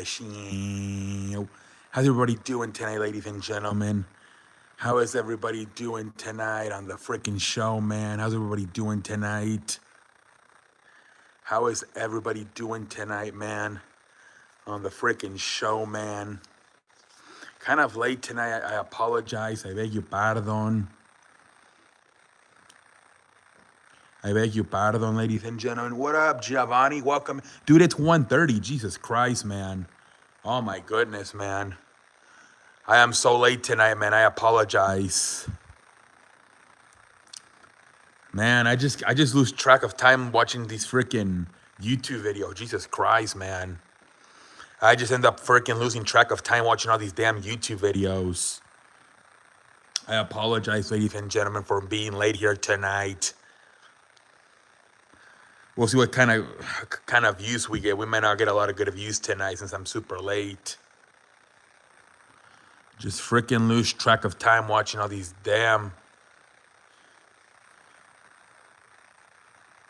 the show. How's everybody doing tonight, ladies and gentlemen? How is everybody doing tonight on the freaking show, man? How's everybody doing tonight? How is everybody doing tonight, man? On the freaking show, man. Kind of late tonight. I apologize. I beg your pardon. I beg your pardon, ladies and gentlemen. What up, Giovanni? Welcome. Dude, it's 1:30. Jesus Christ, man. Oh, my goodness, man. I am so late tonight, man. I apologize. Man, I just lose track of time watching these freaking YouTube videos. Jesus Christ, man. I just end up freaking losing track of time watching all these damn YouTube videos. I apologize, ladies and gentlemen, for being late here tonight. We'll see what kind of views we get. We might not get a lot of good views tonight since I'm super late. Just freaking lose track of time watching all these damn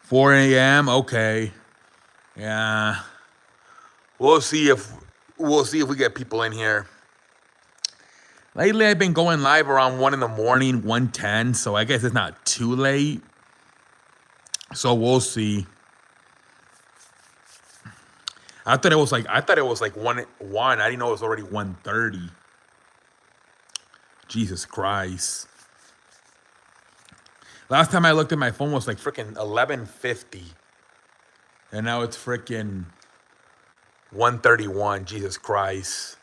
4 a.m. Okay. Yeah. We'll see if we get people in here. Lately I've been going live around 1 in the morning, 1:10, so I guess it's not too late. So we'll see. I thought it was like 1. I didn't know it was already 1:30. Jesus Christ. Last time I looked at my phone was like freaking 11:50. And now it's freaking 1:31. Jesus Christ.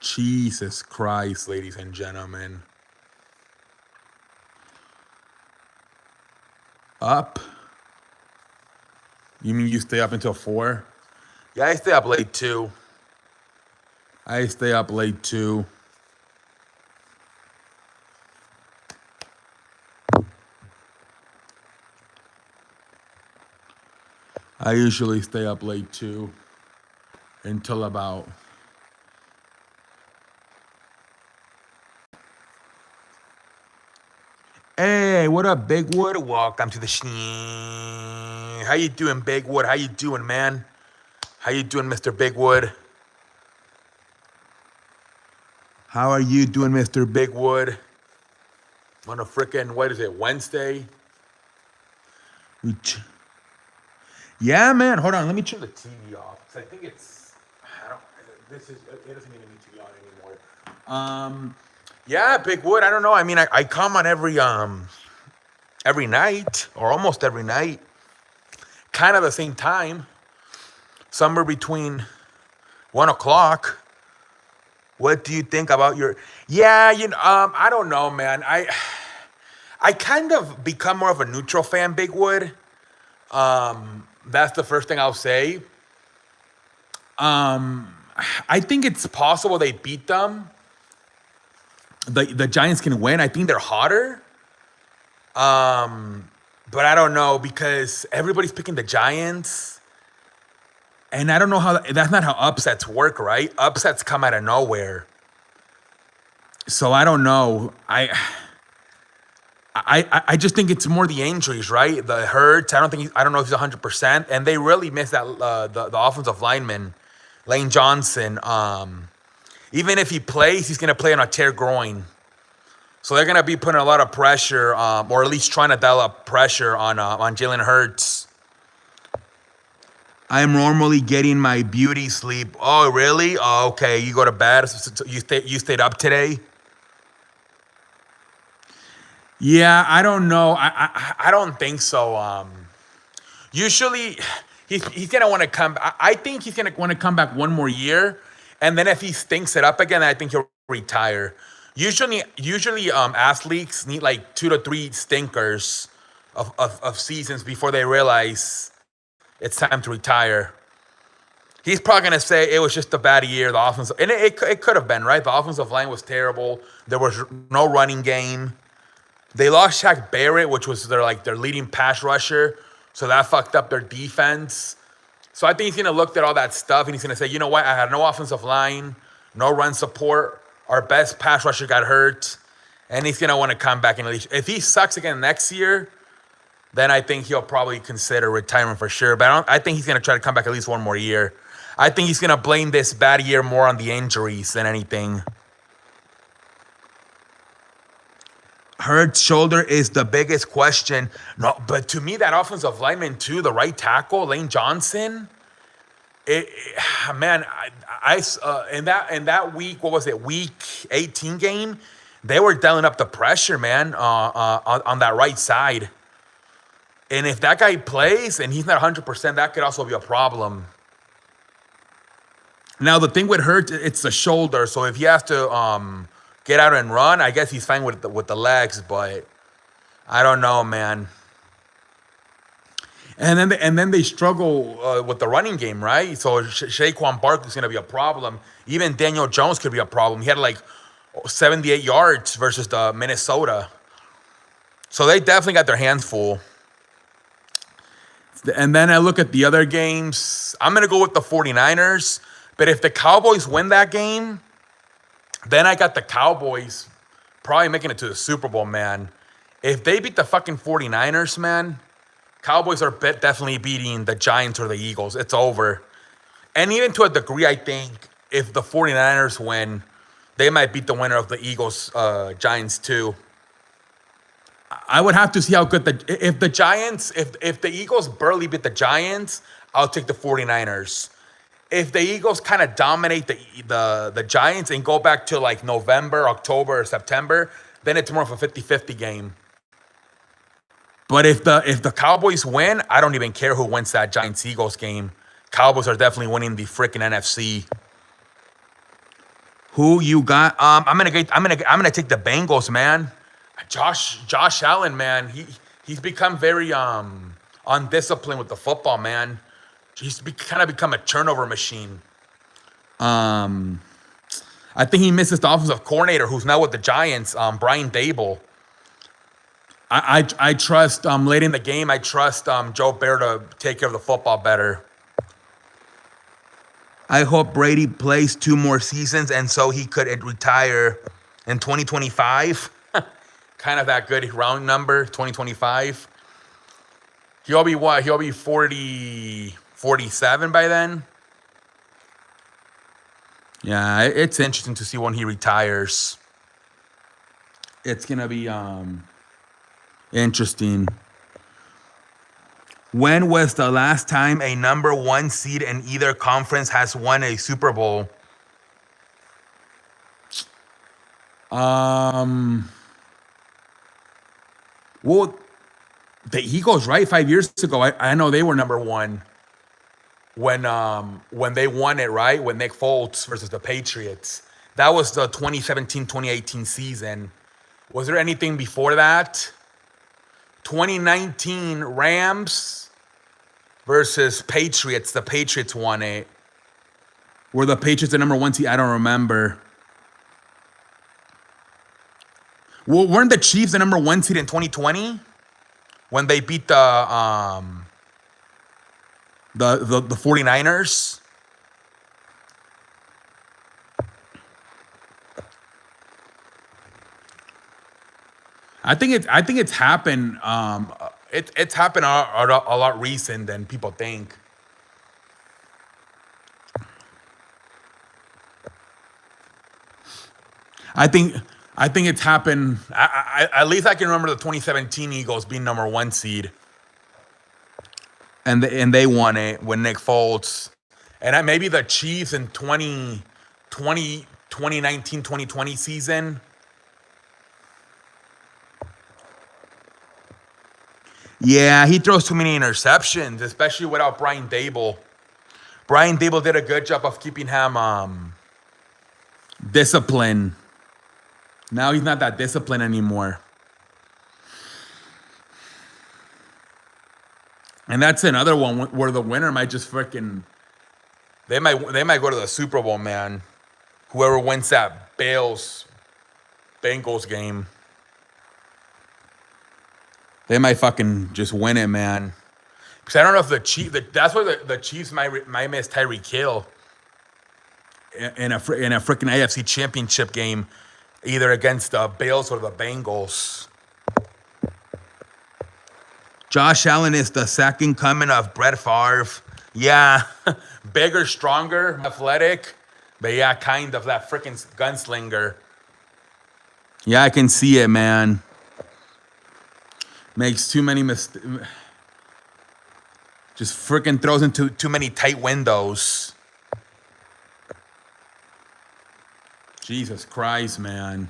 Jesus Christ, ladies and gentlemen. Up? You mean you stay up until 4? Yeah, I stay up late too. I usually stay up late too. Until about... Hey, what up, Big Wood? Welcome to the show. How you doing, Big Wood? How you doing, man? How you doing, Mr. Big Wood? How are you doing, Mr. Big Wood? On a freaking, what is it, Wednesday? Yeah, man. Hold on. Let me turn the TV off. Cause I think it's, it doesn't need to be on anymore. Yeah, Big Wood. I don't know. I mean, I come on every night or almost every night, kind of the same time, somewhere between 1 o'clock. What do you think about your? Yeah, I don't know, man. I kind of become more of a neutral fan, Big Wood. That's the first thing I'll say. I think it's possible they beat them. The Giants can win. I think they're hotter. But I don't know because everybody's picking the Giants. And I don't know that's not how upsets work, right? Upsets come out of nowhere. So I don't know. I just think it's more the injuries, right? The Hurts. I don't know if he's 100%. And they really missed that the offensive lineman, Lane Johnson. Even if he plays, he's gonna play on a tear groin. So they're gonna be putting a lot of pressure, or at least trying to dial up pressure on Jalen Hurts. I'm normally getting my beauty sleep. Oh, really? Oh, okay. You go to bed. So you stayed up today? Yeah, I don't know. I don't think so. Usually, he's gonna want to come. I think he's gonna want to come back one more year, and then if he stinks it up again, I think he'll retire. Usually, athletes need like 2 to 3 stinkers of seasons before they realize it's time to retire. He's probably gonna say it was just a bad year. The offensive, and it could have been, right. The offensive line was terrible. There was no running game. They lost Shaq Barrett, which was their leading pass rusher, so that fucked up their defense. So I think he's gonna look at all that stuff and he's gonna say, you know what? I had no offensive line, no run support. Our best pass rusher got hurt, and he's gonna want to come back and at least if he sucks again next year, then I think he'll probably consider retirement for sure. But I think he's going to try to come back at least one more year. I think he's going to blame this bad year more on the injuries than anything. Hurts' shoulder is the biggest question. No, but to me, that offensive lineman too, the right tackle, Lane Johnson. Man, in that week, what was it? Week 18 game, they were dialing up the pressure, man, on that right side. And if that guy plays and he's not 100%, that could also be a problem. Now the thing with Hurts, it's the shoulder. So if he has to get out and run, I guess he's fine with the legs. But I don't know, man. And then they struggle with the running game, right? So Saquon Barkley's going to be a problem. Even Daniel Jones could be a problem. He had like 78 yards versus the Minnesota. So they definitely got their hands full. And then I look at the other games. I'm going to go with the 49ers. But if the Cowboys win that game, then I got the Cowboys probably making it to the Super Bowl, man. If they beat the fucking 49ers, man, Cowboys are definitely beating the Giants or the Eagles. It's over. And even to a degree, I think if the 49ers win, they might beat the winner of the Eagles, Giants too. I would have to see how good if the Eagles barely beat the Giants, I'll take the 49ers. If the Eagles kind of dominate the Giants and go back to like November, October, or September, then it's more of a 50-50 game. But if the Cowboys win, I don't even care who wins that Giants-Eagles game. Cowboys are definitely winning the freaking NFC. Who you got? I'm gonna take the Bengals, man. Josh Allen, man. He's become very undisciplined with the football, man. He's kind of become a turnover machine. I think he misses the offensive coordinator, who's now with the Giants, Brian Daboll. I trust late in the game. I trust Joe Barry to take care of the football better. I hope Brady plays 2 more seasons, and so he could retire in 2025. Kind of that good round number, 2025. He'll be what? He'll be 47 by then. Yeah, it's interesting to see when he retires. It's gonna be interesting. When was the last time a number 1 seed in either conference has won a Super Bowl? Well, the Eagles, right? 5 years ago, I know they were number 1 when they won it, right? When Nick Foles versus the Patriots. That was the 2017-2018 season. Was there anything before that? 2019 Rams versus Patriots. The Patriots won it. Were the Patriots the number 1 seed? I don't remember. Well, weren't the Chiefs the number 1 seed in 2020 when they beat the 49ers? I think it's happened. It's happened a lot recent than people think. I think it's happened. At least I can remember the 2017 Eagles being number 1 seed, and they won it when Nick Foles, and maybe the Chiefs in 2019-2020 season. Yeah, he throws too many interceptions, especially without Brian Daboll. Brian Daboll did a good job of keeping him disciplined. Now he's not that disciplined anymore. And that's another one where the winner might just freaking they might go to the Super Bowl, man. Whoever wins that Bengals game. They might fucking just win it, man. Because I don't know if the Chiefs. That's where the Chiefs might miss Tyreek Hill in a freaking AFC Championship game, either against the Bills or the Bengals. Josh Allen is the second coming of Brett Favre. Yeah, bigger, stronger, athletic, but yeah, kind of that freaking gunslinger. Yeah, I can see it, man. Makes too many mistakes. Just freaking throws into too many tight windows. Jesus Christ, man.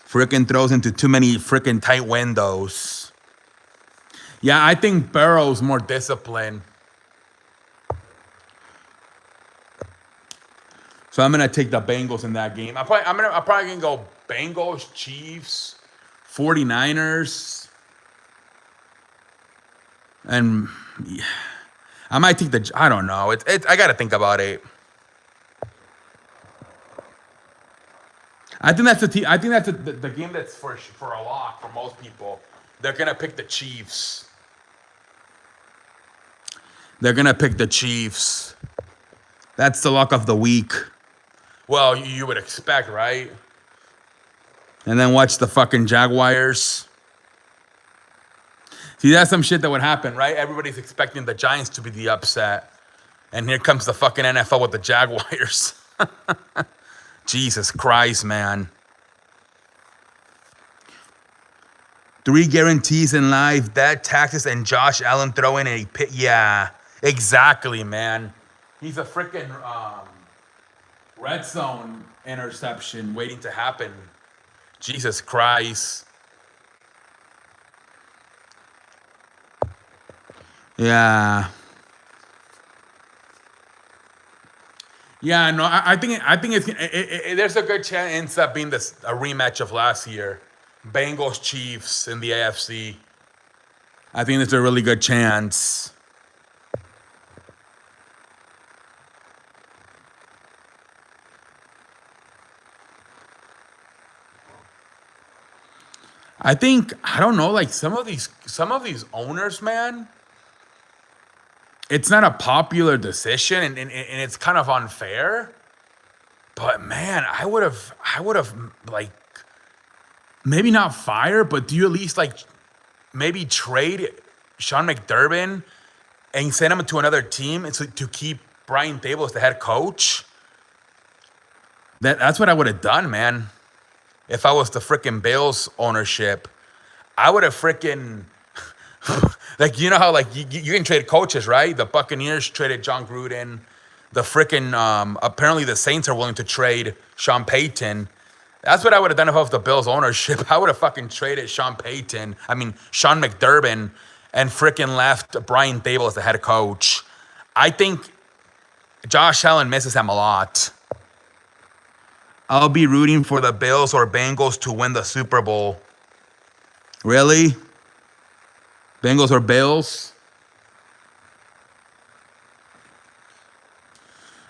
Freaking throws into too many freaking tight windows. Yeah, I think Burrow's more disciplined. So I'm gonna take the Bengals in that game. I'm probably gonna go Bengals, Chiefs, 49ers. And yeah, I might take the. I don't know. I gotta think about it. I think that's the team. I think that's the game that's for a lock for most people. They're gonna pick the Chiefs. They're gonna pick the Chiefs. That's the lock of the week. Well, you would expect, right? And then watch the fucking Jaguars. See, that's some shit that would happen, right? Everybody's expecting the Giants to be the upset. And here comes the fucking NFL with the Jaguars. Jesus Christ, man. 3 guarantees in life, that taxes, and Josh Allen throwing a pit. Yeah, exactly, man. He's a freaking red zone interception waiting to happen. Jesus Christ. Yeah. Yeah, no, I think there's a good chance it ends up being a rematch of last year, Bengals Chiefs in the AFC. I think there's a really good chance. I don't know, like some of these owners, man. It's not a popular decision, and it's kind of unfair. But man, I would have like maybe not fire, but do you at least like maybe trade Sean McDermott and send him to another team and to keep Brian Daboll as the head coach? That's what I would have done, man. If I was the freaking Bills ownership, I would have freaking like, you know how like you can trade coaches, right? The Buccaneers traded John Gruden. The freaking apparently the Saints are willing to trade Sean Payton. That's what I would have done if I was the Bills ownership. I would have fucking traded Sean McDermott, and freaking left Brian Daboll as the head coach. I think Josh Allen misses him a lot. I'll be rooting for the Bills or Bengals to win the Super Bowl. Really? Bengals or Bills?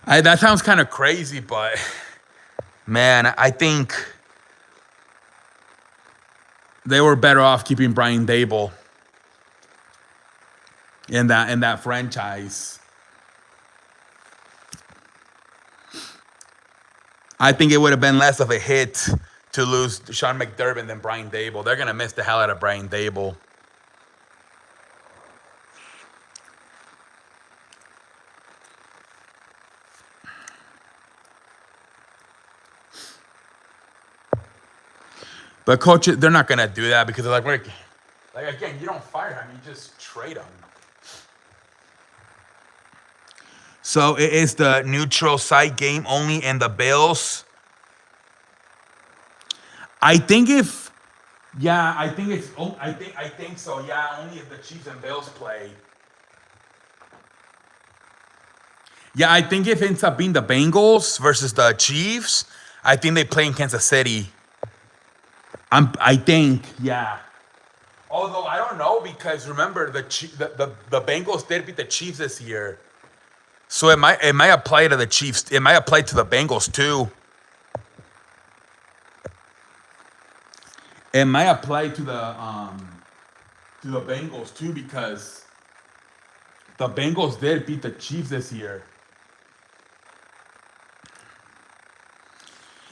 That sounds kind of crazy, but man, I think they were better off keeping Brian Daboll in that franchise. I think it would have been less of a hit to lose Sean McDermott than Brian Daboll. They're gonna miss the hell out of Brian Daboll. But coaches, they're not gonna do that because they're like again, you don't fire him, you just trade him. So it is the neutral site game only in the Bills. I think so. Yeah, only if the Chiefs and Bills play. Yeah, I think if it ends up being the Bengals versus the Chiefs, I think they play in Kansas City. I think, yeah. Although I don't know, because remember the Bengals did beat the Chiefs this year, so it might apply to the Chiefs. It might apply to the Bengals too. It might apply to the Bengals too, because the Bengals did beat the Chiefs this year.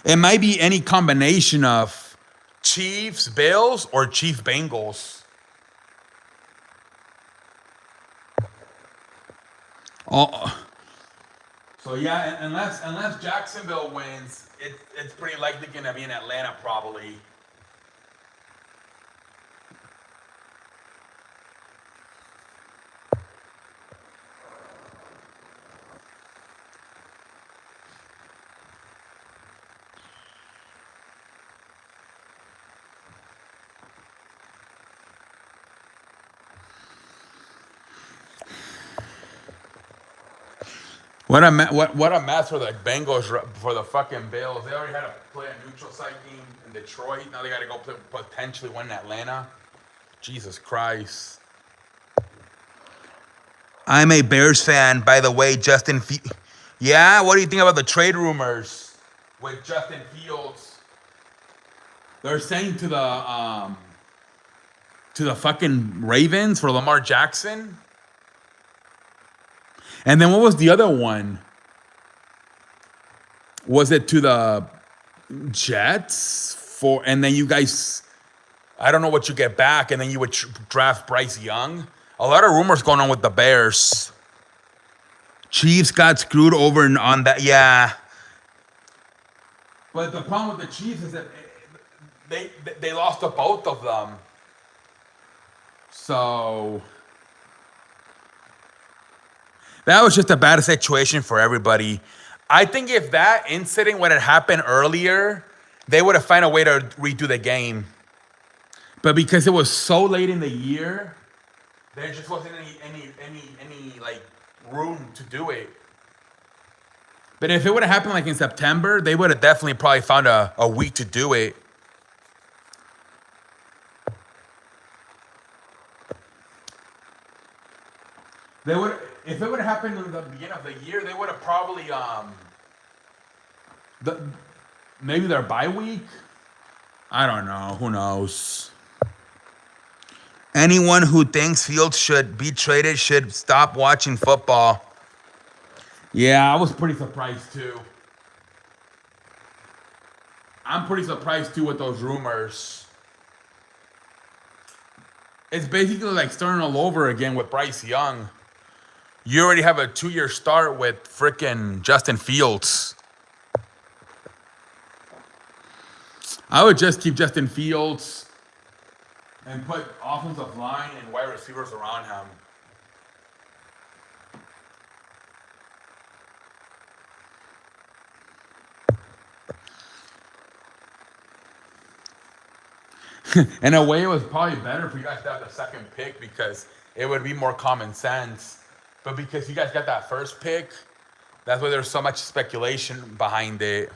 It might be any combination of Chiefs, Bills, or Chief Bengals. Oh, so yeah, unless Jacksonville wins, it's pretty likely gonna be in Atlanta probably. What a mess for the Bengals for the fucking Bills. They already had to play a neutral site game in Detroit. Now they got to go play, potentially win in Atlanta. Jesus Christ. I'm a Bears fan, by the way. Yeah, what do you think about the trade rumors with Justin Fields? They're saying to the fucking Ravens for Lamar Jackson. And then what was the other one? Was it to the Jets for? And then you guys, I don't know what you get back, and then you would draft Bryce Young. A lot of rumors going on with the Bears. Chiefs got screwed over on that. Yeah. But the problem with the Chiefs is that they lost to both of them. So that was just a bad situation for everybody. I think if that incident would have happened earlier, they would have found a way to redo the game. But because it was so late in the year, there just wasn't any like room to do it. But if it would have happened like in September, they would have definitely probably found a week to do it. They would, if it would have happened in the beginning of the year, they would have probably maybe their bye week. I don't know. Who knows? Anyone who thinks Fields should be traded should stop watching football. Yeah, I was pretty surprised too. I'm pretty surprised too with those rumors. It's basically like starting all over again with Bryce Young. You already have a 2-year start with frickin' Justin Fields. I would just keep Justin Fields and put offensive line and wide receivers around him. In a way, it was probably better for you guys to have the second pick because it would be more common sense. But because you guys got that first pick, that's why there's so much speculation behind it.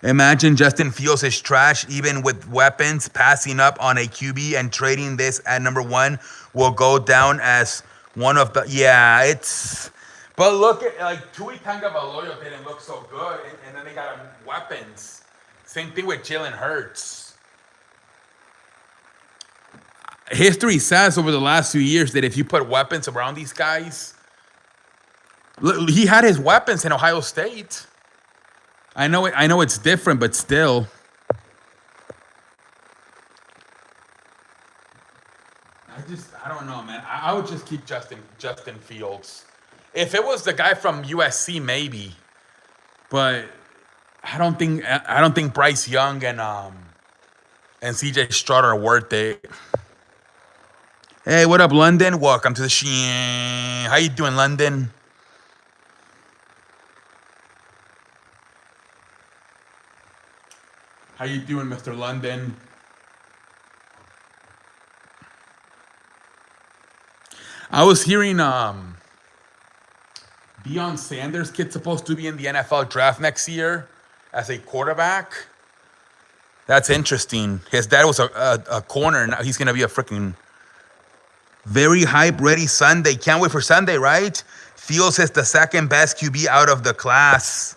Imagine Justin Fields is trash, even with weapons. Passing up on a QB and trading this at number 1 will go down as one of the. Yeah, it's. But look at like Tua Tagovailoa didn't look so good, and then they got weapons. Same thing with Jalen Hurts. History says over the last few years that if you put weapons around these guys, he had his weapons in Ohio State. I know it's different, but still. I don't know, man. I would just keep Justin Fields. If it was the guy from USC, maybe, but I don't think Bryce Young and CJ Stroud are worth it. Hey, what up, London? Welcome to the Sheen. How you doing, London? How you doing, Mr. London? I was hearing Deion Sanders' kid's supposed to be in the NFL draft next year as a quarterback. That's interesting. His dad was a corner. Now he's going to be a freaking very hype-ready Sunday. Can't wait for Sunday, right? Fields is the second best QB out of the class.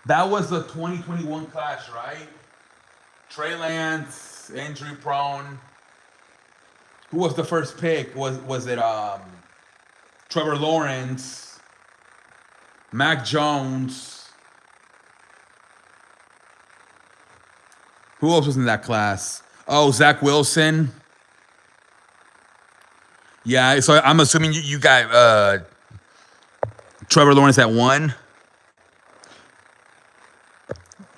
That was the 2021 class, right? Trey Lance, injury prone. Who was the first pick? Was it Trevor Lawrence, Mac Jones? Who else was in that class? Oh, Zach Wilson. Yeah, so I'm assuming you got Trevor Lawrence at 1.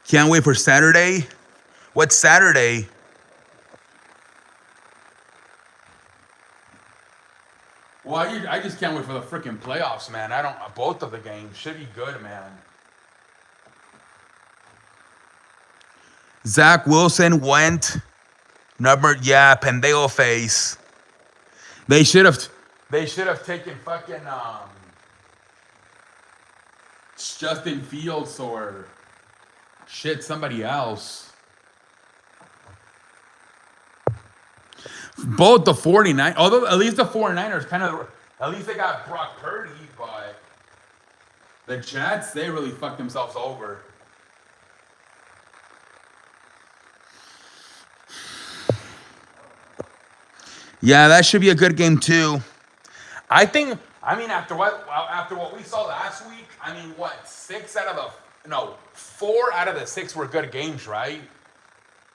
Can't wait for Saturday. What's Saturday? Well, I just can't wait for the freaking playoffs, man. I don't. Both of the games should be good, man. Zach Wilson went pendejo face. They should have taken fucking Justin Fields or somebody else. Both the 49ers, although at least the 49ers at least they got Brock Purdy, but the Jets, they really fucked themselves over. Yeah, that should be a good game too. After what we saw last week, 4 out of the 6 were good games, right?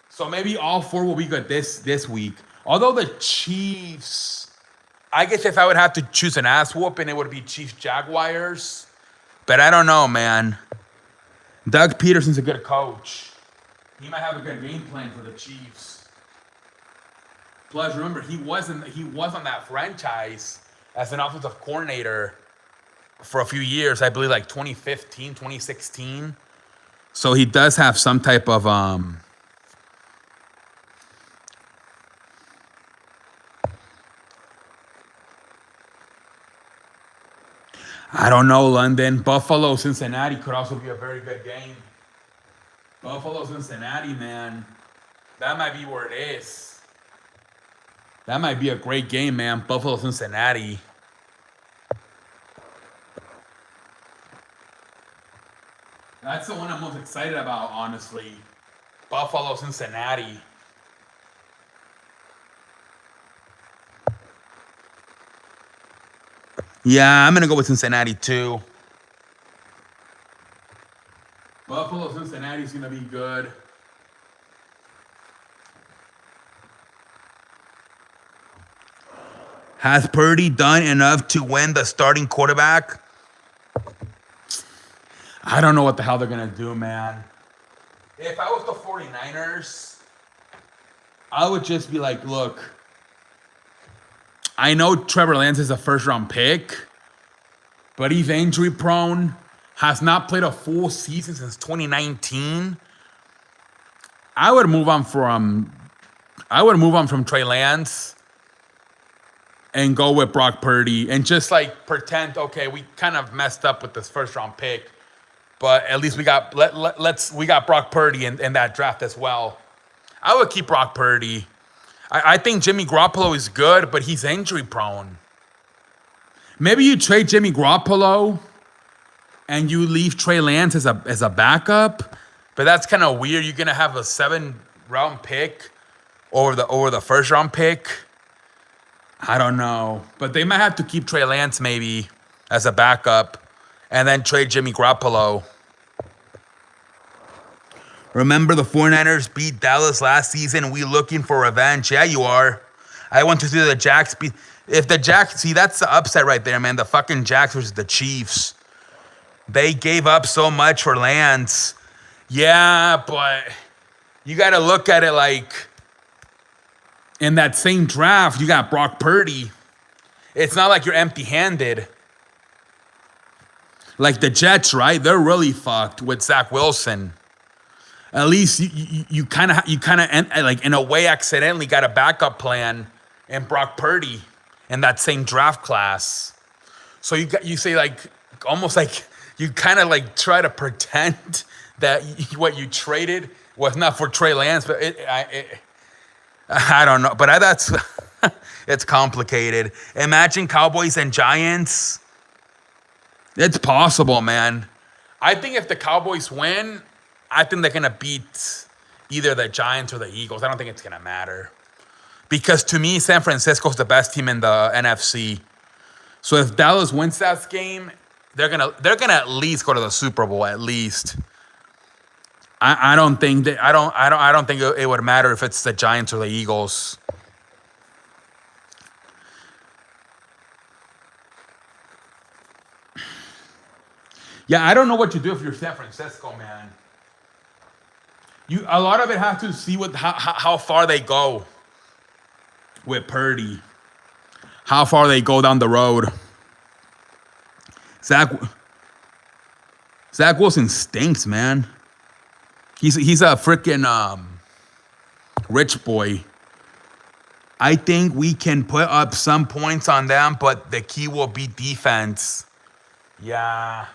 So maybe all 4 will be good this week. Although the Chiefs, I guess if I would have to choose an ass whooping, it would be Chiefs Jaguars. But I don't know, man. Doug Peterson's a good coach. He might have a good game plan for the Chiefs. Plus, remember, he was on that franchise as an offensive coordinator for a few years. I believe like 2015, 2016. So he does have some type of I don't know, London. Buffalo, Cincinnati could also be a very good game. Buffalo, Cincinnati, man. That might be where it is. That might be a great game, man. Buffalo, Cincinnati. That's the one I'm most excited about, honestly. Buffalo, Cincinnati. Yeah, I'm going to go with Cincinnati, too. Buffalo, Cincinnati's going to be good. Has Purdy done enough to win the starting quarterback? I don't know what the hell they're going to do, man. If I was the 49ers, I would just be like, look, I know Trevor Lance is a first-round pick, but he's injury-prone, has not played a full season since 2019. I would move on from Trey Lance and go with Brock Purdy and just like pretend, okay, we kind of messed up with this first-round pick, but at least we got Brock Purdy in that draft as well. I would keep Brock Purdy. I think Jimmy Garoppolo is good, but he's injury prone. Maybe you trade Jimmy Garoppolo and you leave Trey Lance as a backup, but that's kind of weird. You're gonna have a 7th-round pick over the first-round pick. I don't know, but they might have to keep Trey Lance maybe as a backup and then trade Jimmy Garoppolo. Remember the 49ers beat Dallas last season? We looking for revenge. Yeah, you are. I want to see the Jacks beat. If the Jacks, see, that's the upset right there, man. The fucking Jacks versus the Chiefs. They gave up so much for Lance. Yeah, but you got to look at it like in that same draft, you got Brock Purdy. It's not like you're empty-handed. Like the Jets, right? They're really fucked with Zach Wilson. At least you kind of like in a way accidentally got a backup plan in Brock Purdy in that same draft class. So you say like almost like you kind of like try to pretend that what you traded was not for Trey Lance, but I don't know. But that's it's complicated. Imagine Cowboys and Giants. It's possible, man. I think if the Cowboys win, I think they're going to beat either the Giants or the Eagles. I don't think it's going to matter. Because to me, San Francisco's the best team in the NFC. So if Dallas wins that game, they're gonna at least go to the Super Bowl, at least. I don't think that I don't think it would matter if it's the Giants or the Eagles. Yeah, I don't know what to do if you're San Francisco, man. A lot of it has to see with how far they go with Purdy, how far they go down the road. Zach Wilson stinks, man. He's a freaking rich boy. I think we can put up some points on them, but the key will be defense. Yeah.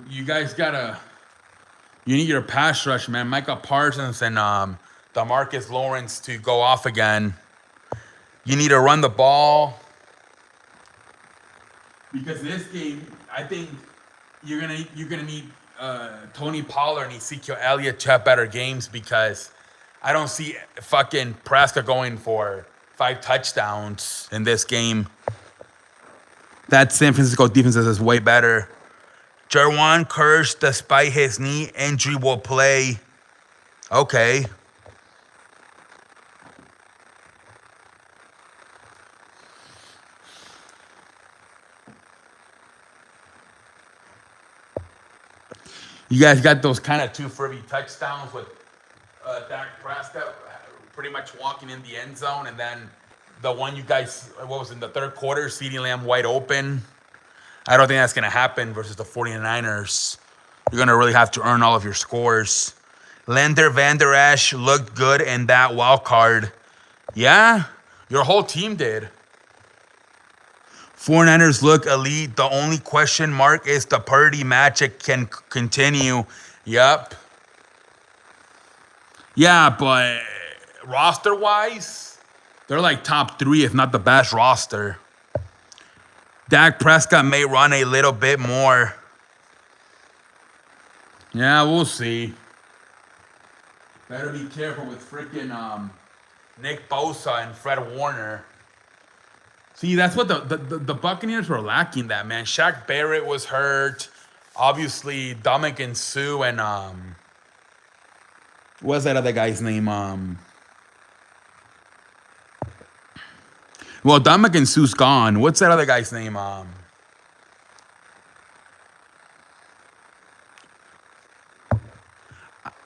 You guys you need your pass rush, man. Micah Parsons and DeMarcus Lawrence to go off again. You need to run the ball. Because this game, I think you're gonna need Tony Pollard and Ezekiel Elliott to have better games, because I don't see fucking Prescott going for 5 touchdowns in this game. That San Francisco defense is way better. Jawan Kearse, despite his knee injury, will play. Okay. You guys got those kind of 2 Furby touchdowns with Dak Prescott pretty much walking in the end zone, and then the one you guys, what was in the third quarter, CeeDee Lamb wide open. I don't think that's going to happen versus the 49ers. You're going to really have to earn all of your scores. Lander Van Der Esch looked good in that wild card. Yeah, your whole team did. 49ers look elite. The only question mark is the Purdy magic can continue. Yep. Yeah, but roster-wise, they're like top 3, if not the best roster. Dak Prescott may run a little bit more. Yeah, we'll see. Better be careful with freaking Nick Bosa and Fred Warner. See, that's what the Buccaneers were lacking, that, man. Shaq Barrett was hurt. Obviously, Dominican Sue and what's that other guy's name? Well, Dominican Sue's gone. What's that other guy's name?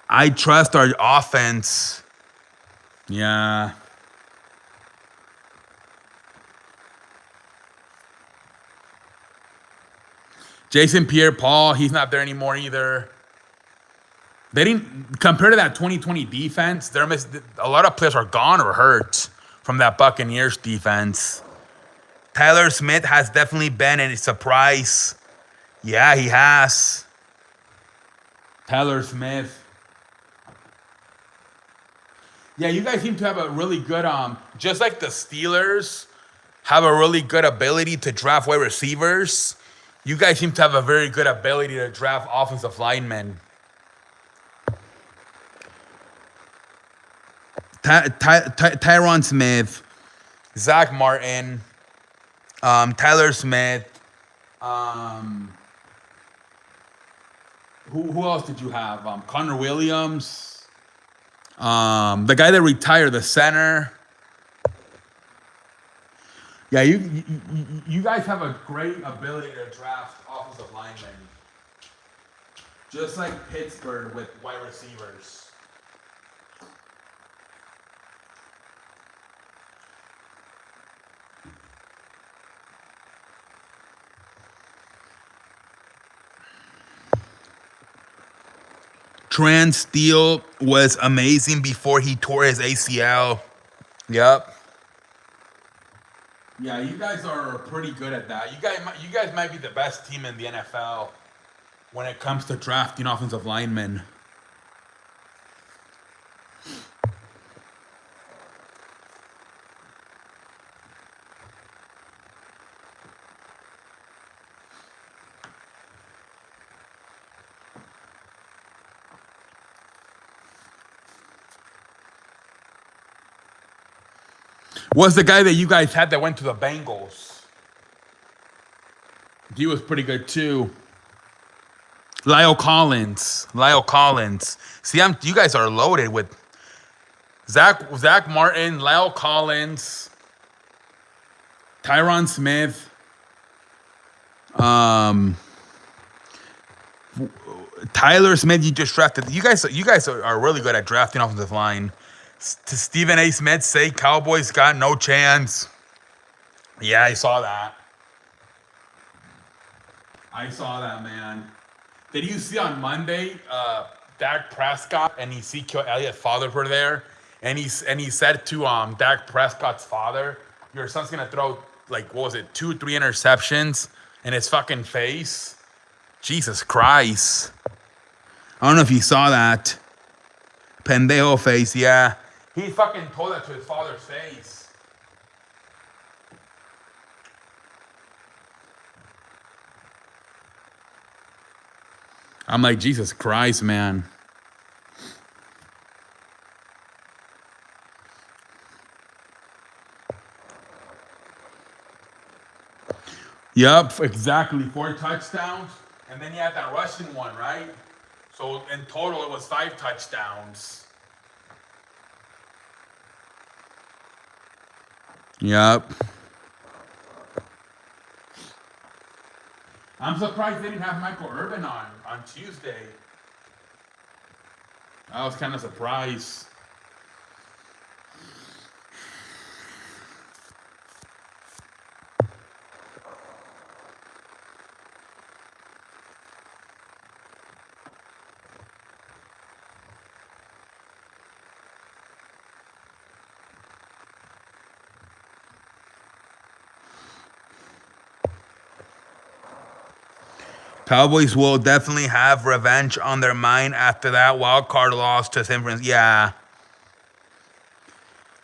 I trust our offense. Yeah. Jason Pierre-Paul, he's not there anymore either. They didn't, compared to that 2020 defense, a lot of players are gone or hurt from that Buccaneers defense. Tyler Smith has definitely been a surprise. Yeah, he has. Tyler Smith. Yeah, you guys seem to have a really good, just like the Steelers have a really good ability to draft wide receivers, you guys seem to have a very good ability to draft offensive linemen. Tyron Smith, Zach Martin, Tyler Smith. Who else did you have? Connor Williams. The guy that retired, the center. Yeah, you guys have a great ability to draft offensive linemen. Just like Pittsburgh with wide receivers. Trent Steele was amazing before he tore his ACL. Yep. Yeah, you guys are pretty good at that. You guys might be the best team in the NFL when it comes to drafting offensive linemen. Was the guy that you guys had that went to the Bengals. He was pretty good too. Lyle Collins. Lyle Collins. See, you guys are loaded with Zach Martin, Lyle Collins, Tyron Smith, Tyler Smith. You just drafted. You guys are really good at drafting offensive line. To Stephen A. Smith say Cowboys got no chance. Yeah, I saw that. I saw that, man. Did you see on Monday, Dak Prescott and Ezekiel Elliott's father were there, and he said to Dak Prescott's father, "Your son's gonna throw like what was it, 2-3 interceptions in his fucking face." Jesus Christ! I don't know if you saw that. Pendejo face, yeah. He fucking told that to his father's face. I'm like, Jesus Christ, man. Yep, exactly. 4 touchdowns. And then you had that rushing one, right? So in total, it was 5 touchdowns. Yep. I'm surprised they didn't have Michael Irvin on Tuesday. I was kind of surprised. Cowboys will definitely have revenge on their mind after that wild card loss to San Francisco. Yeah.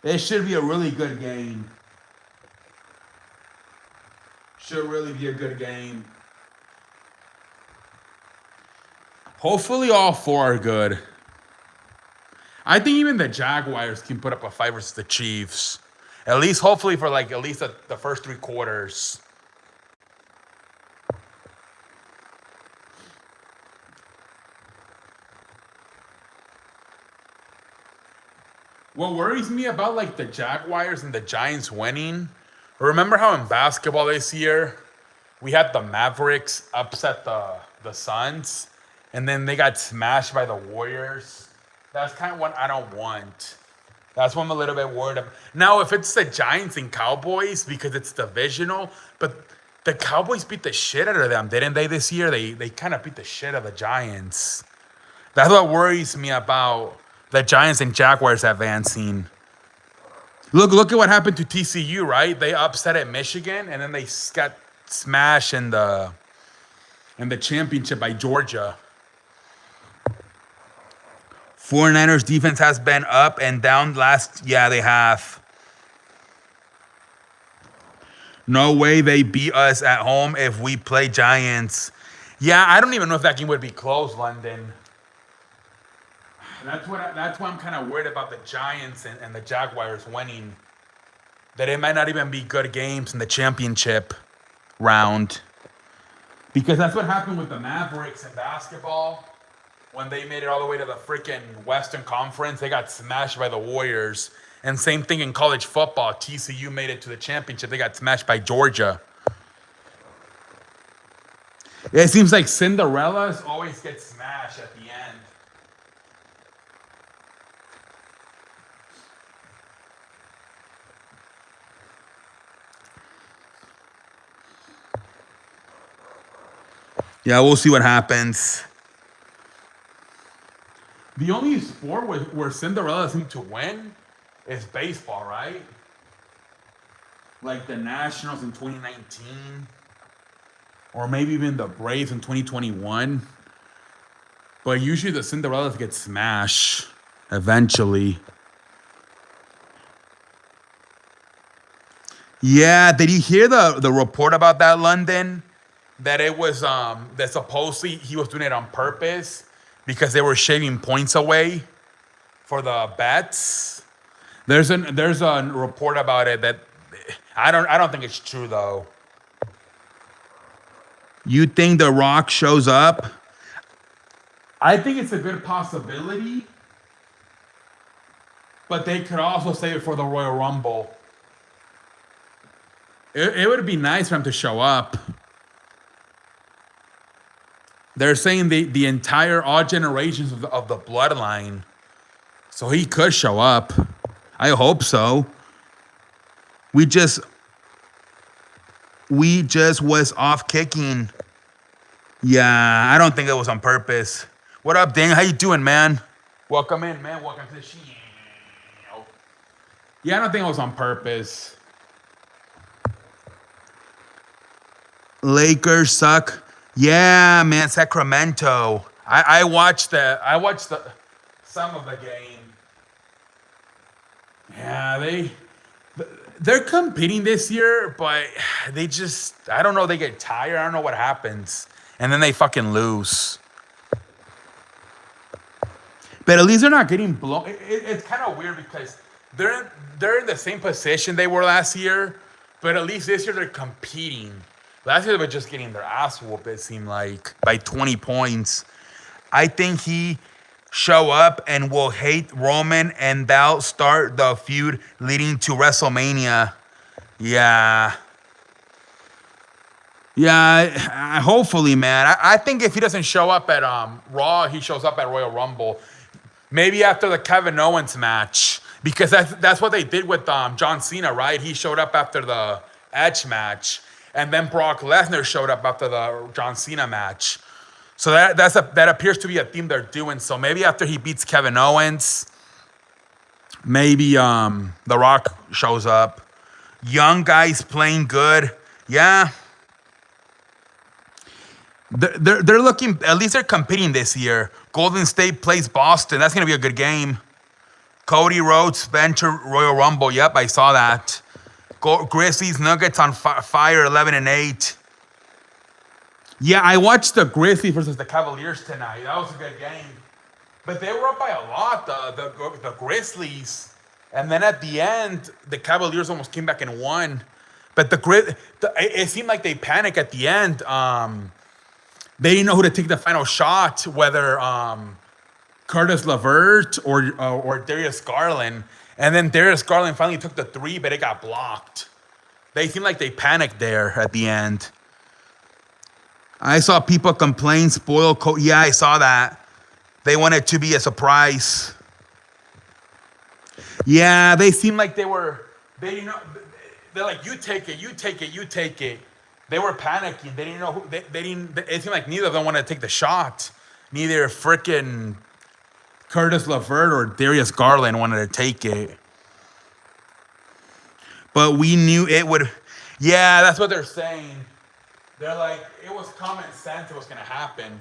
It should be a really good game. Should really be a good game. Hopefully all 4 are good. I think even the Jaguars can put up a fight versus the Chiefs. At least, hopefully, for like at least the first 3 quarters. What worries me about like the Jaguars and the Giants winning, remember how in basketball this year we had the Mavericks upset the Suns and then they got smashed by the Warriors? That's kind of what I don't want. That's what I'm a little bit worried about. Now, if it's the Giants and Cowboys because it's divisional, but the Cowboys beat the shit out of them, didn't they, this year? They kind of beat the shit out of the Giants. That's what worries me about the Giants and Jaguars advancing. Look at what happened to TCU, right? They upset at Michigan, and then they got smashed in the championship by Georgia. 49ers defense has been up and down yeah, they have. No way they beat us at home if we play Giants. Yeah, I don't even know if that game would be close, London. That's why I'm kind of worried about the Giants and the Jaguars winning. That it might not even be good games in the championship round. Because that's what happened with the Mavericks in basketball. When they made it all the way to the freaking Western Conference, they got smashed by the Warriors. And same thing in college football. TCU made it to the championship. They got smashed by Georgia. It seems like Cinderellas always get smashed at the end. Yeah, we'll see what happens. The only sport where Cinderella seem to win is baseball, right? Like the Nationals in 2019. Or maybe even the Braves in 2021. But usually the Cinderellas get smashed eventually. Yeah, did you hear the report about that, London? That it was that supposedly he was doing it on purpose because they were shaving points away for the bets. There's a report about it that I don't think it's true though. You think The Rock shows up? I think it's a good possibility, but they could also save it for the Royal Rumble. It would be nice for him to show up. They're saying the entire all generations of the bloodline, so he could show up. I hope so. We just was off kicking. Yeah, I don't think it was on purpose. What up, Ding? How you doing, man? Welcome in, man. Welcome to the show. Yeah, I don't think it was on purpose. Lakers suck. Yeah, man, Sacramento. I watched the some of the game. Yeah, they're competing this year, but they just I don't know, they get tired. I don't know what happens. And then they fucking lose. But at least they're not getting blown. It's kind of weird because they're in the same position they were last year, but at least this year they're competing. Last year they were just getting their ass whooped, it seemed like, by 20 points. I think he show up and will hate Roman, and that'll start the feud leading to WrestleMania. Yeah. Yeah, hopefully, man. I think if he doesn't show up at Raw, he shows up at Royal Rumble. Maybe after the Kevin Owens match, because that's what they did with John Cena, right? He showed up after the Edge match, and then Brock Lesnar showed up after the John Cena match. So that appears to be a theme they're doing. So maybe after he beats Kevin Owens, maybe The Rock shows up. Young guys playing good. Yeah. They're looking, at least they're competing this year. Golden State plays Boston. That's going to be a good game. Cody Rhodes, Venture, Royal Rumble. Yep, I saw that. Grizzlies, Nuggets on fire, 11-8. Yeah, I watched the Grizzlies versus the Cavaliers tonight. That was a good game. But they were up by a lot, the Grizzlies. And then at the end, the Cavaliers almost came back and won. But it seemed like they panicked at the end. They didn't know who to take the final shot, whether Curtis LeVert or Darius Garland. And then Darius Garland finally took the three, but it got blocked. They seemed like they panicked there at the end. I saw people complain, spoil. Yeah, I saw that. They wanted to be a surprise. Yeah, they seemed like they didn't know. They're like, you take it, you take it, you take it. They were panicking. They didn't know who. They didn't. It seemed like neither of them wanted to take the shot. Neither frickin' Curtis LeVert or Darius Garland wanted to take it. But we knew it would. Yeah, that's what they're saying. They're like, it was common sense it was going to happen.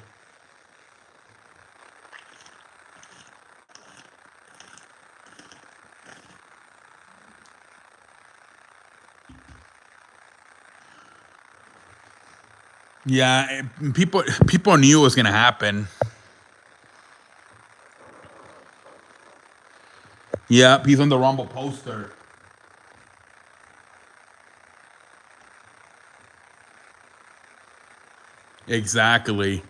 Yeah, people knew it was going to happen. Yep, he's on the Rumble poster. Exactly.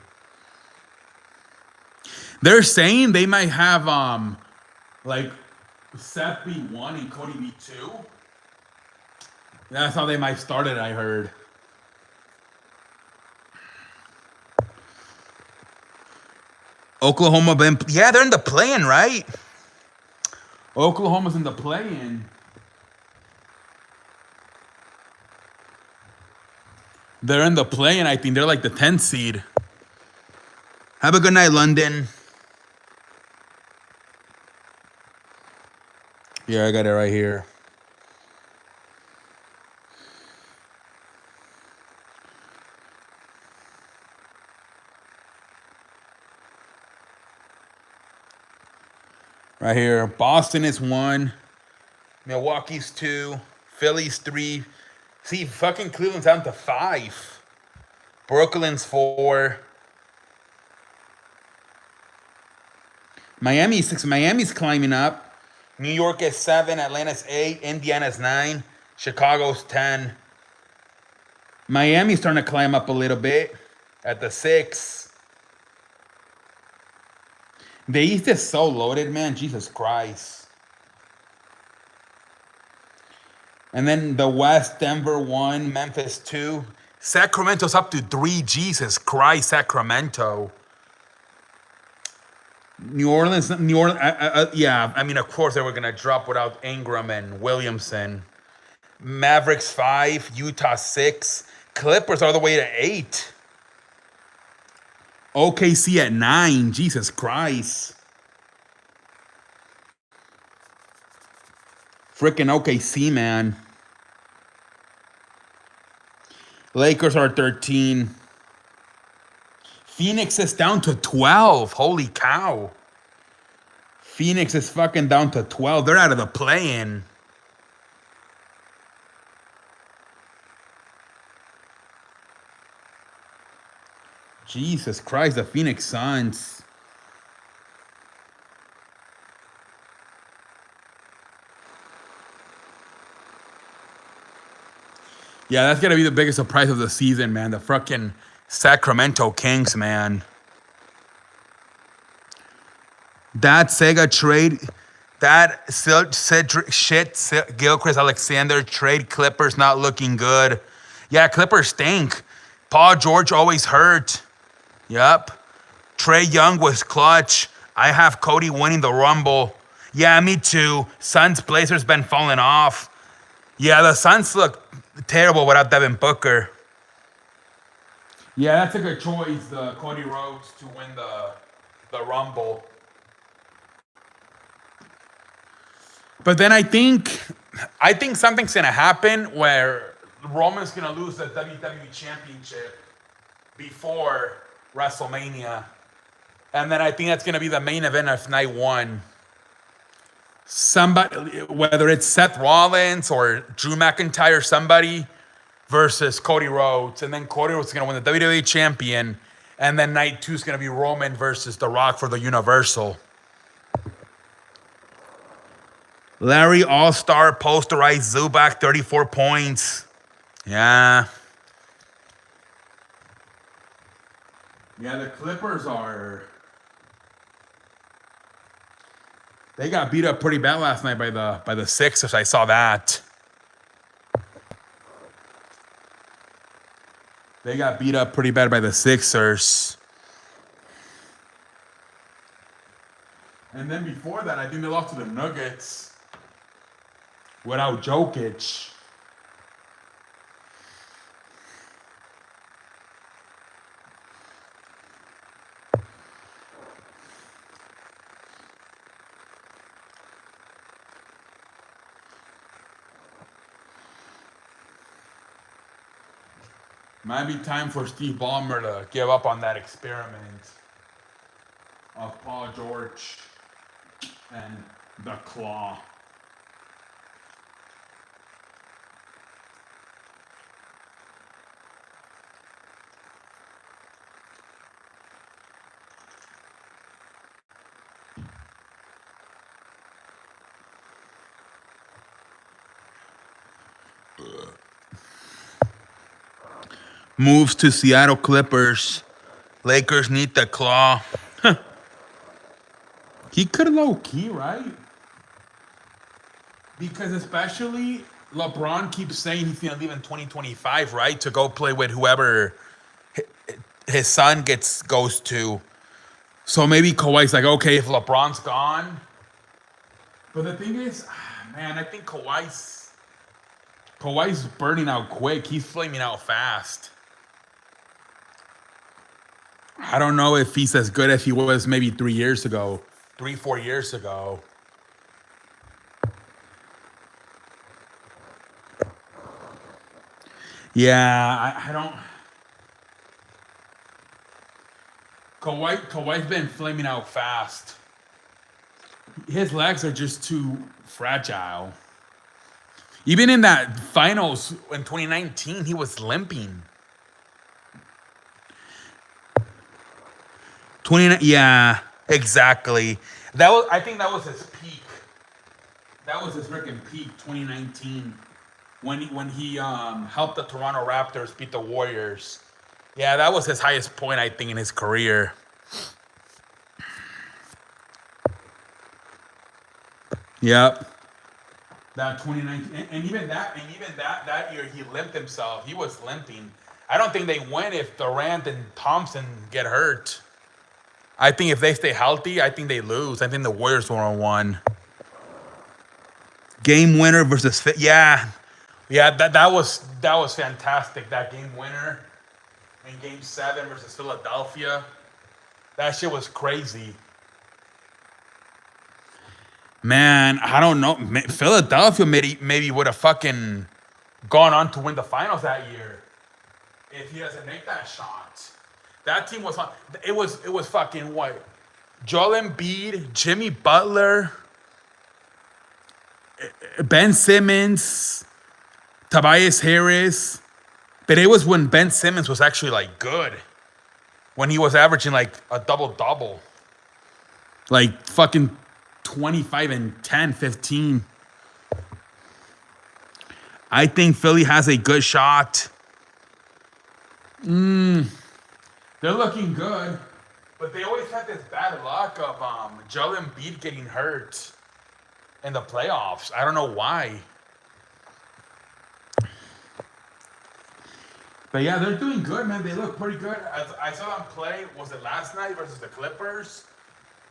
They're saying they might have like Seth B1 and Cody B2. That's how they might start it, I heard. Oklahoma been, yeah, they're in the play-in, right? Oklahoma's in the play-in. They're in the play-in, I think. They're like the 10th seed. Have a good night, London. Yeah, I got it right here. Right here. Boston is 1. Milwaukee's 2. Philly's 3. See, fucking Cleveland's down to 5. Brooklyn's 4. Miami's 6. Miami's climbing up. New York is 7. Atlanta's 8. Indiana's 9. Chicago's 10. Miami's starting to climb up a little bit at the 6. The East is so loaded, man. Jesus Christ. And then the West, Denver 1, Memphis 2. Sacramento's up to 3. Jesus Christ, Sacramento. New Orleans, yeah. I mean, of course they were gonna drop without Ingram and Williamson. Mavericks 5, Utah 6, Clippers all the way to 8. OKC at 9. Jesus Christ. Freaking OKC, man. Lakers are 13. Phoenix is down to 12. Holy cow. Phoenix is fucking down to 12. They're out of the play-in. Jesus Christ, the Phoenix Suns. Yeah, that's gonna be the biggest surprise of the season, man. The fucking Sacramento Kings, man. That Sega trade, that Cedric shit, Gilchrist Alexander trade, Clippers not looking good. Yeah, Clippers stink. Paul George always hurt. Yep. Trae Young was clutch. I have Cody winning the Rumble. Yeah, me too. Suns Blazers been falling off. Yeah, the Suns look terrible without Devin Booker. Yeah, that's a good choice, the Cody Rhodes to win the Rumble. But then I think something's gonna happen where Roman's gonna lose the WWE Championship before WrestleMania. And then I think that's gonna be the main event of night 1. Somebody, whether it's Seth Rollins or Drew McIntyre, somebody versus Cody Rhodes. And then Cody Rhodes is gonna win the WWE Champion. And then night 2 is gonna be Roman versus The Rock for the Universal. Larry All-Star posterized Zubac, 34 points. Yeah. Yeah, the Clippers are... They got beat up pretty bad last night by the Sixers. I saw that. They got beat up pretty bad by the Sixers. And then before that, I think they lost to the Nuggets without Jokic. Might be time for Steve Ballmer to give up on that experiment of Paul George and the Claw. Moves to Seattle Clippers. Lakers need the Claw. He could low key, right? Because especially LeBron keeps saying he's gonna leave in 2025, right? To go play with whoever his son goes to. So maybe Kawhi's like, okay, if LeBron's gone. But the thing is, man, I think Kawhi's burning out quick. He's flaming out fast. I don't know if he's as good as he was maybe 4 years ago. Yeah, I don't. Kawhi's been flaming out fast. His legs are just too fragile. Even in that finals in 2019, he was limping. 29, yeah, exactly. I think that was his peak. That was his freaking peak, 2019, when he helped the Toronto Raptors beat the Warriors. Yeah, that was his highest point, I think, in his career. Yep. That 2019, and even that year, he limped himself. He was limping. I don't think they win if Durant and Thompson get hurt. I think if they stay healthy, I think they lose. I think the Warriors will have won. Game winner versus yeah, yeah. That was fantastic. That game winner in Game 7 versus Philadelphia. That shit was crazy. Man, I don't know. Philadelphia maybe would have fucking gone on to win the finals that year if he doesn't make that shot. That team was on. It was fucking what? Joel Embiid, Jimmy Butler, Ben Simmons, Tobias Harris. But it was when Ben Simmons was actually like good. When he was averaging like a double double. Like fucking 25 and 10, 15. I think Philly has a good shot. They're looking good. But they always had this bad luck of Joel Embiid getting hurt in the playoffs. I don't know why. But yeah, they're doing good, man. They look pretty good. I saw them play, was it last night versus the Clippers?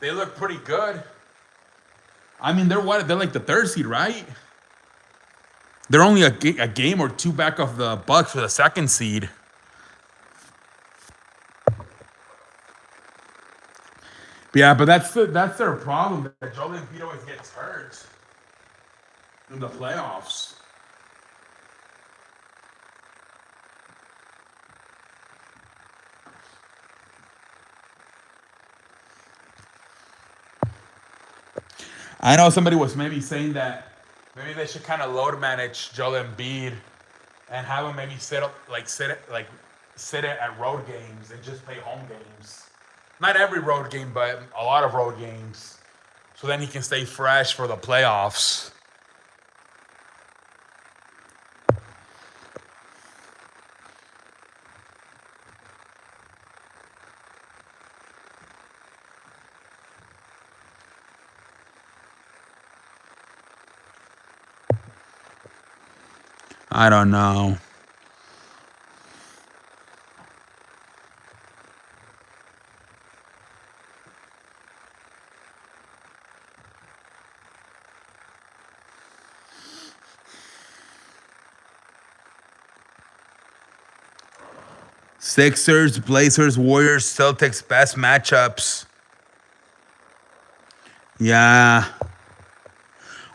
They look pretty good. I mean, they're what? They're like the third seed, right? They're only a game or two back of the Bucks for the second seed. Yeah, but that's their problem. That Joel Embiid always gets hurt in the playoffs. I know somebody was maybe saying that maybe they should kind of load manage Joel Embiid and have him maybe sit it at road games and just play home games. Not every road game, but a lot of road games. So then he can stay fresh for the playoffs. I don't know. Sixers, Blazers, Warriors, Celtics, best matchups. Yeah.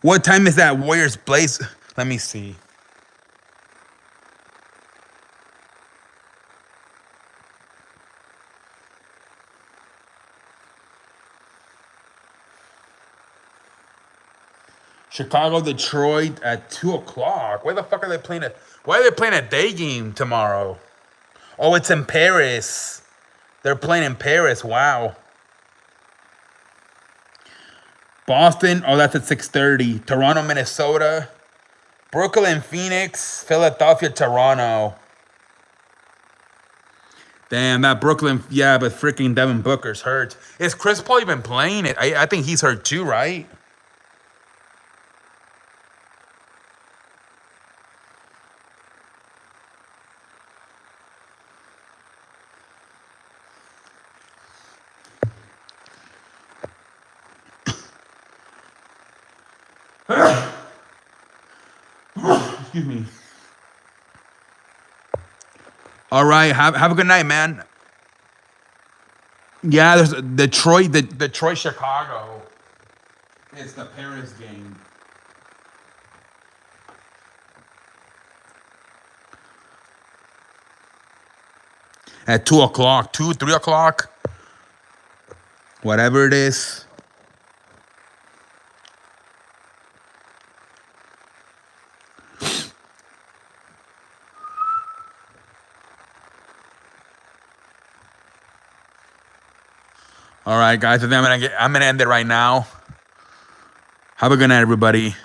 What time is that Warriors Blaze? Let me see. Chicago, Detroit at 2 o'clock. Where the fuck are they playing it? Why are they playing a day game tomorrow? Oh, it's in Paris. They're playing in Paris. Wow. Boston. Oh, that's at 6:30. Toronto, Minnesota. Brooklyn, Phoenix. Philadelphia, Toronto. Damn, that Brooklyn. Yeah, but freaking Devin Booker's hurt. Is Chris Paul even playing it? I think he's hurt too, right? Excuse me. All right. Have a good night, man. Yeah, there's Detroit, Chicago. It's the Paris game. At 2 o'clock, 3 o'clock, whatever it is. All right, guys. I think I'm gonna end it right now. Have a good night, everybody.